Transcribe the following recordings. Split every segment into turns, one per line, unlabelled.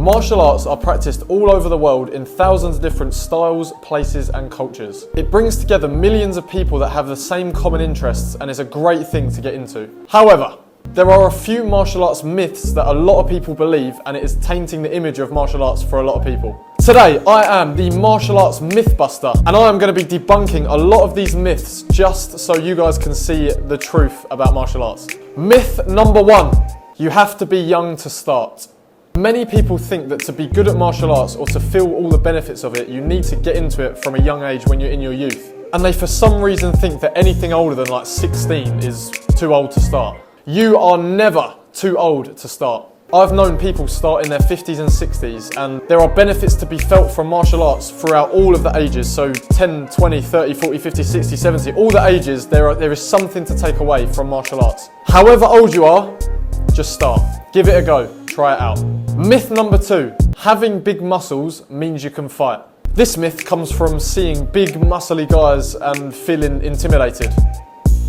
Martial arts are practiced all over the world in thousands of different styles, places and cultures. It brings together millions of people that have the same common interests and is a great thing to get into. However, there are a few martial arts myths that a lot of people believe, and it is tainting the image of martial arts for a lot of people. Today, I am the martial arts mythbuster, and I am going to be debunking a lot of these myths just so you guys can see the truth about martial arts. Myth number 1, you have to be young to start. Many people think that to be good at martial arts or to feel all the benefits of it, you need to get into it from a young age when you're in your youth. And they for some reason think that anything older than like 16 is too old to start. You are never too old to start. I've known people start in their 50s and 60s, and there are benefits to be felt from martial arts throughout all of the ages. So 10, 20, 30, 40, 50, 60, 70, all the ages, there is something to take away from martial arts. However old you are, just start. Give it a go. Try it out. Myth number 2, having big muscles means you can fight. This myth comes from seeing big muscly guys and feeling intimidated.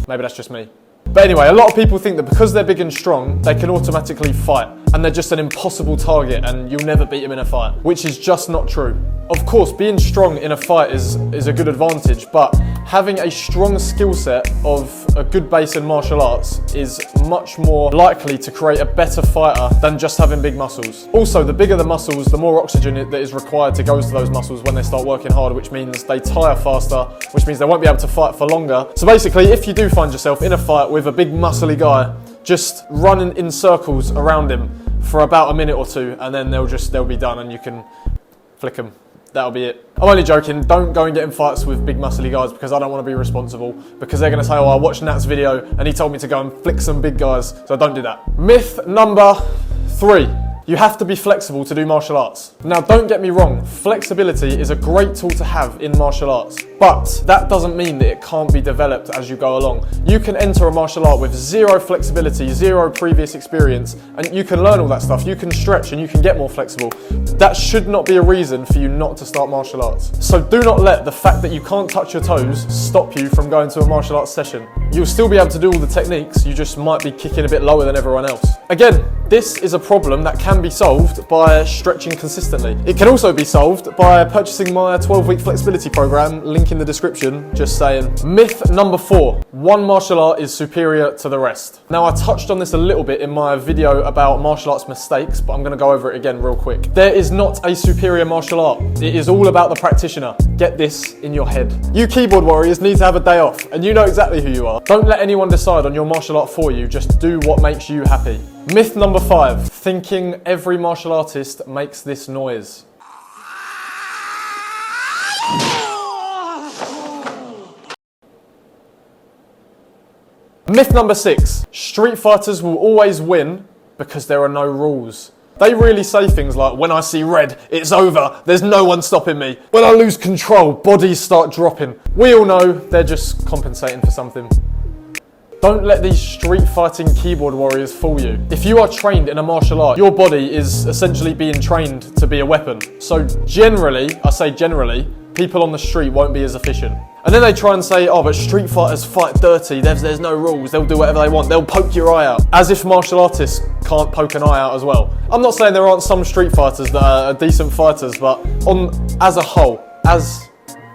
Maybe that's just me. But anyway, a lot of people think that because they're big and strong, they can automatically fight, and they're just an impossible target and you'll never beat them in a fight, which is just not true. Of course, being strong in a fight is a good advantage, but having a strong skill set of a good base in martial arts is much more likely to create a better fighter than just having big muscles. Also, the bigger the muscles, the more oxygen that is required to go to those muscles when they start working harder, which means they tire faster, which means they won't be able to fight for longer. So basically, if you do find yourself in a fight with a big muscly guy, just run in circles around him for about a minute or two, and then they'll be done and you can flick them. That'll be it. I'm only joking. Don't go and get in fights with big muscly guys, because I don't want to be responsible, because they're going to say, oh, I watched Nat's video and he told me to go and flick some big guys, so don't do that. Myth number 3. You have to be flexible to do martial arts. Now, don't get me wrong, flexibility is a great tool to have in martial arts, but that doesn't mean that it can't be developed as you go along. You can enter a martial art with zero flexibility, zero previous experience, and you can learn all that stuff. You can stretch and you can get more flexible. That should not be a reason for you not to start martial arts. So do not let the fact that you can't touch your toes stop you from going to a martial arts session. You'll still be able to do all the techniques, you just might be kicking a bit lower than everyone else. Again, this is a problem that can be solved by stretching consistently. It can also be solved by purchasing my 12-week flexibility program, link in the description, just saying. Myth number 4, one martial art is superior to the rest. Now, I touched on this a little bit in my video about martial arts mistakes, but I'm gonna go over it again real quick. There is not a superior martial art. It is all about the practitioner. Get this in your head. You keyboard warriors need to have a day off, and you know exactly who you are. Don't let anyone decide on your martial art for you, just do what makes you happy. Myth number 5, thinking every martial artist makes this noise. Myth number 6, street fighters will always win because there are no rules. They really say things like, when I see red, it's over, there's no one stopping me. When I lose control, bodies start dropping. We all know they're just compensating for something. Don't let these street fighting keyboard warriors fool you. If you are trained in a martial art, your body is essentially being trained to be a weapon. So generally, I say generally, people on the street won't be as efficient. And then they try and say, oh, but street fighters fight dirty, there's no rules, they'll do whatever they want, they'll poke your eye out. As if martial artists can't poke an eye out as well. I'm not saying there aren't some street fighters that are decent fighters, but as a whole, as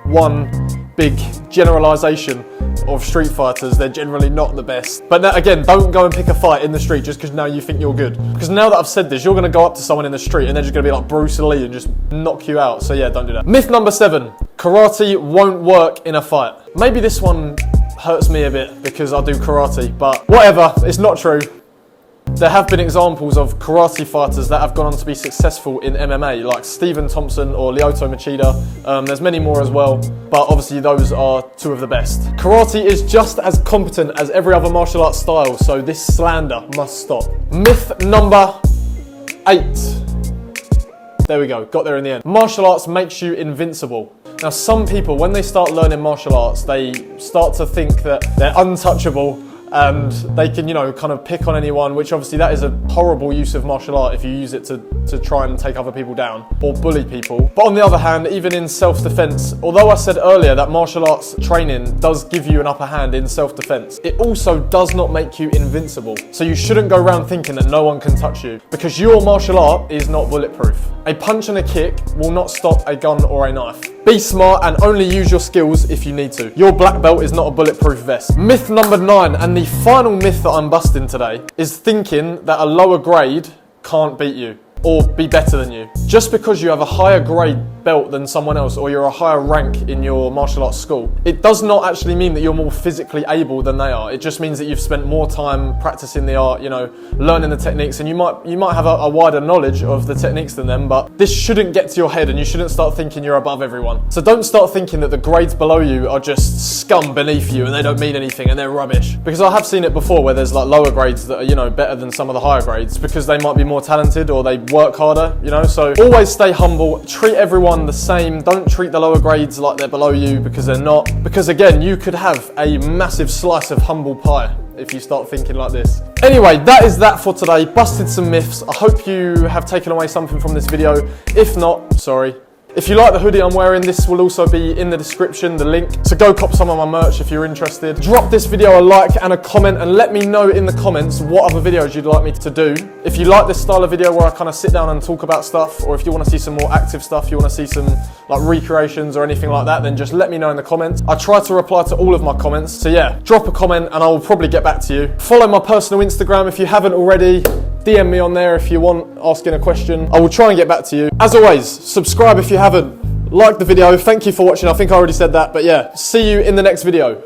one big generalisation of street fighters, they're generally not the best. But now, again, don't go and pick a fight in the street just because now you think you're good. Because now that I've said this, you're going to go up to someone in the street and they're just going to be like Bruce Lee and just knock you out. So yeah, don't do that. Myth number 7, karate won't work in a fight. Maybe this one hurts me a bit because I do karate, but whatever, it's not true. There have been examples of karate fighters that have gone on to be successful in MMA, like Stephen Thompson or Lyoto Machida. There's many more as well, but obviously those are 2 of the best. Karate is just as competent as every other martial arts style, so this slander must stop. Myth number 8. There we go, got there in the end. Martial arts makes you invincible. Now, some people, when they start learning martial arts, they start to think that they're untouchable and they can, you know, kind of pick on anyone, which obviously that is a horrible use of martial art if you use it to try and take other people down or bully people. But on the other hand, even in self-defense, although I said earlier that martial arts training does give you an upper hand in self-defense, it also does not make you invincible. So you shouldn't go around thinking that no one can touch you, because your martial art is not bulletproof. A punch and a kick will not stop a gun or a knife. Be smart and only use your skills if you need to. Your black belt is not a bulletproof vest. Myth number 9, and the final myth that I'm busting today, is thinking that a lower grade can't beat you or be better than you. Just because you have a higher grade belt than someone else, or you're a higher rank in your martial arts school, it does not actually mean that you're more physically able than they are. It just means that you've spent more time practicing the art, you know, learning the techniques, and you might have a wider knowledge of the techniques than them, but this shouldn't get to your head and you shouldn't start thinking you're above everyone. So don't start thinking that the grades below you are just scum beneath you and they don't mean anything and they're rubbish. Because I have seen it before where there's like lower grades that are, you know, better than some of the higher grades because they might be more talented or they work harder, you know. So always stay humble, treat everyone the same. Don't treat the lower grades like they're below you, because they're not. Because again, you could have a massive slice of humble pie if you start thinking like this. Anyway, that is that for today. Busted some myths. I hope you have taken away something from this video. If not, sorry. If you like the hoodie I'm wearing, this will also be in the description, the link. So go cop some of my merch if you're interested. Drop this video a like and a comment and let me know in the comments what other videos you'd like me to do. If you like this style of video where I kind of sit down and talk about stuff, or if you want to see some more active stuff, you want to see some like recreations or anything like that, then just let me know in the comments. I try to reply to all of my comments. So yeah, drop a comment and I will probably get back to you. Follow my personal Instagram if you haven't already. DM me on there if you want, asking a question. I will try and get back to you. As always, subscribe if you haven't. Like the video. Thank you for watching. I think I already said that, but yeah, see you in the next video.